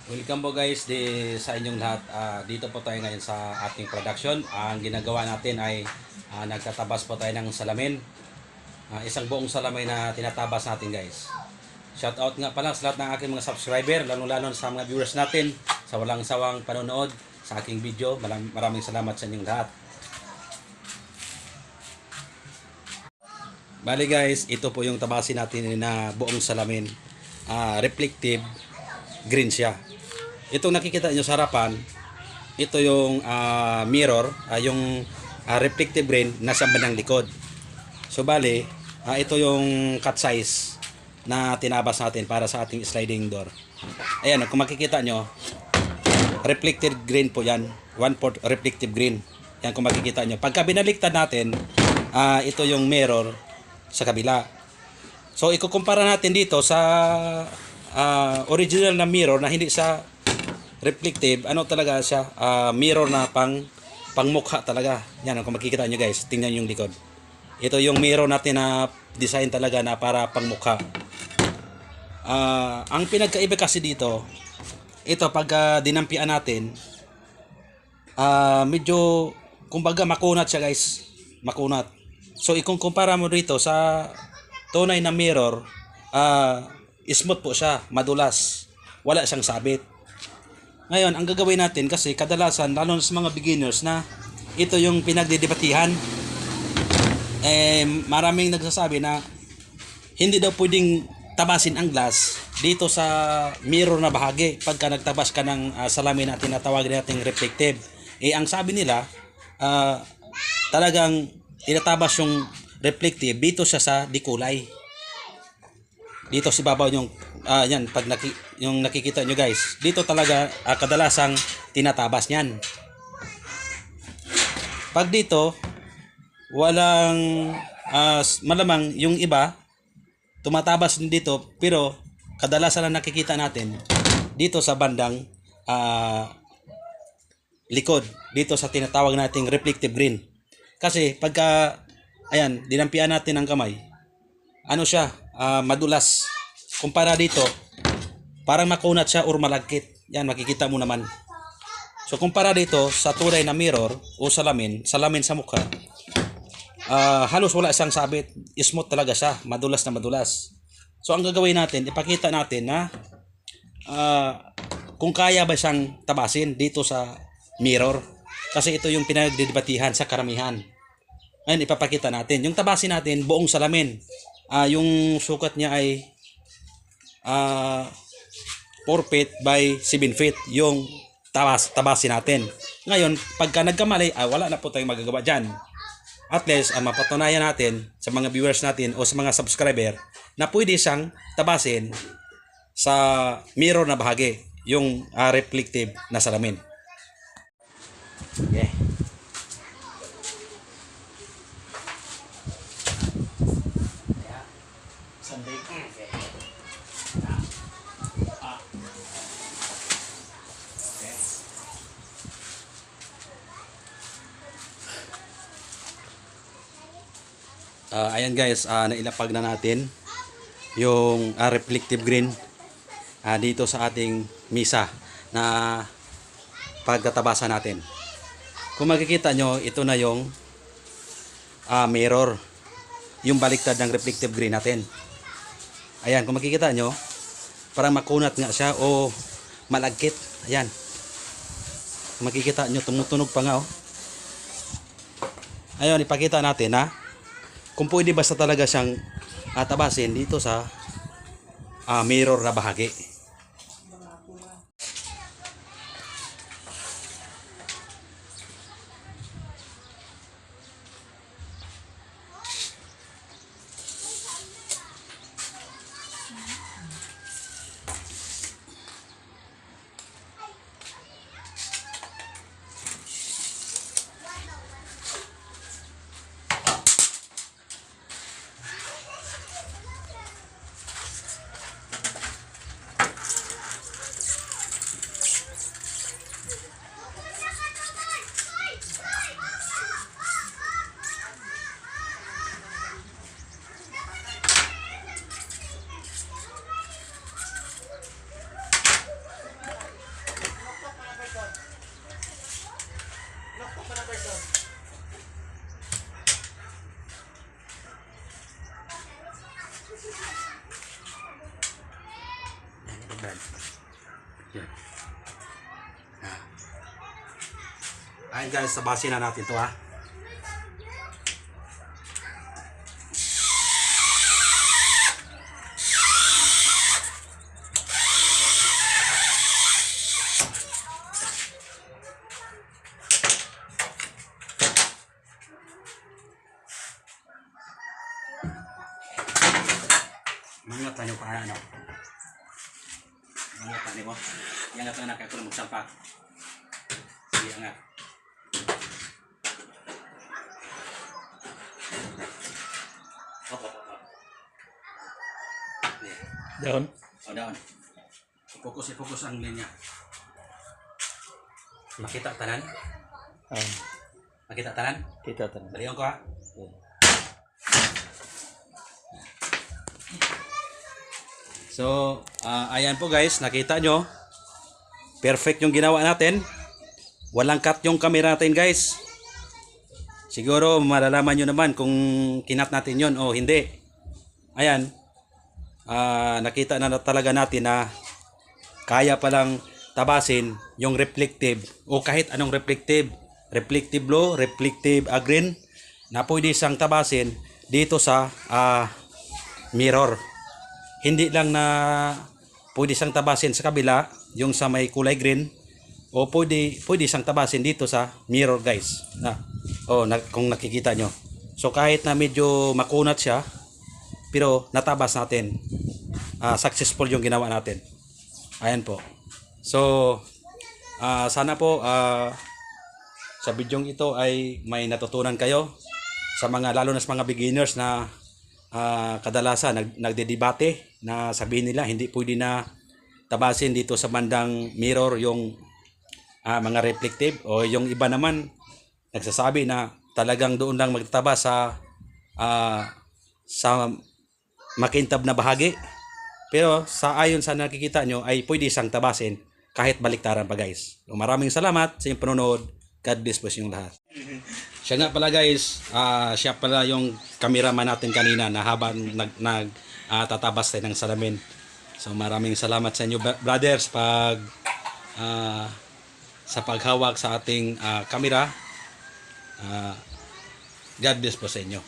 Welcome po guys sa inyong lahat. Dito po tayo ngayon sa ating production. Ang ginagawa natin ay nagtatabas po tayo ng salamin. Isang buong salamin na tinatabas natin guys. Shout out nga pala sa lahat ng aking mga subscriber, lalo sa mga viewers natin sa walang sawang panonood sa aking video. Maraming salamat sa inyong lahat. Bali guys, ito po yung tabasin natin na buong salamin. Reflective green siya. Itong nakikita nyo sa harapan, ito yung mirror, yung reflective green nasa bandang likod. So bali, ito yung cut size na tinabas natin para sa ating sliding door. Ayan, kung makikita nyo, reflective green po yan. 1/4 reflective green. Yan kung makikita nyo. Pagka binaliktad natin, ito yung mirror sa kabila. So ikukumpara natin dito sa original na mirror na hindi sa reflective, ano talaga siya, mirror na pangmukha talaga. Yan, kung makikita nyo guys, tingnan yung likod. Ito yung mirror natin na design talaga na para pangmukha. Ang pinagkaiba kasi dito, ito pag dinampian natin, medyo kumbaga makunat siya guys, makunat. So ikukumpara mo dito sa tunay na mirror, smooth po siya, madulas, wala siyang sabit. Ngayon, ang gagawin natin kasi kadalasan, lalo sa mga beginners na ito yung pinagdidebatihan, maraming nagsasabi na hindi daw pwedeng tabasin ang glass dito sa mirror na bahagi pagka nagtabas ka ng salamin na tinatawag nating reflective. Ang sabi nila, talagang tinatabas yung reflective dito siya sa dikulay. Dito si babaw yung yan, pag yung nakikita nyo guys, dito talaga kadalasang tinatabas niyan. Pag dito walang malamang yung iba tumatabas din dito, pero kadalasan na nakikita natin dito sa bandang likod, dito sa tinatawag nating reflective green. Kasi pagka ayan, dinampian natin ang kamay, ano siya, madulas. Kumpara dito, parang makunat siya or malagkit. Yan, makikita mo naman. So kumpara dito sa tunay na mirror o salamin sa mukha, halos wala siyang sabit. Smooth talaga siya, madulas na madulas. So ang gagawin natin, ipakita natin na kung kaya ba siyang tabasin dito sa mirror. Kasi ito yung pinagdidebatihan sa karamihan. Ngayon ipapakita natin. Yung tabasin natin, buong salamin. Yung sukat niya ay 4 feet by 7 feet yung tabasin natin. Ngayon, pagka nagkamali, wala na po tayong magagawa dyan. At least, mapatunayan natin sa mga viewers natin o sa mga subscriber na pwede siyang tabasin sa mirror na bahagi, yung reflective na salamin. Okay. Ayan guys, nailapag na natin yung reflective green dito sa ating misa na pagtatabasan natin. Kung makikita nyo, ito na yung mirror, yung baliktad ng reflective green natin. Ayan, kung makikita nyo, parang makunat nga siya o malagkit. Ayan, kung makikita nyo, tumutunog pa nga. Ayun, ipakita natin kung pwede basta talaga siyang tabasin dito sa mirror na bahagi. Yan. Yan. Ayan guys, tabasin na natin to ha. Mangat lang yung para ano. Mangat lang mo. Iangat lang ako na magsampa. Sige, angat. Hop. Down. O, down. Fokus ang linya. Makita tanan? Makita tanan? Kita tanan. Dalihan ko ha. So, ayan po guys, nakita nyo. Perfect yung ginawa natin. Walang cut yung camera natin guys. Siguro malalaman nyo naman kung kinat natin yon o hindi. Ayan. Nakita na talaga natin na kaya palang tabasin yung reflective o kahit anong reflective. Reflective blue, reflective green na pwede isang tabasin dito sa mirror. Hindi lang na pwede isang tabasin sa kabila, yung sa may kulay green, o pwede isang tabasin dito sa mirror guys. Kung nakikita nyo. So kahit na medyo makunat siya, pero natabas natin. Successful yung ginawa natin. Ayan po. So, sana po sa bidyong ito ay may natutunan kayo sa mga, lalo na sa mga beginners na kadalasan nagdedebate na sabihin nila hindi pwede na tabasin dito sa bandang mirror yung mga reflective, o yung iba naman nagsasabi na talagang doon lang magtataba sa makintab na bahagi. Pero ayon sa nakikita nyo ay pwede isang tabasin kahit baliktaran pa guys. So, maraming salamat sa inyong panonood. God bless po sa inyong lahat. Siya nga pala guys, siya pala yung cameraman natin kanina na habang tatabas tayo ng salamin. So maraming salamat sa inyo brothers sa paghawak sa ating camera. God bless po sa inyo.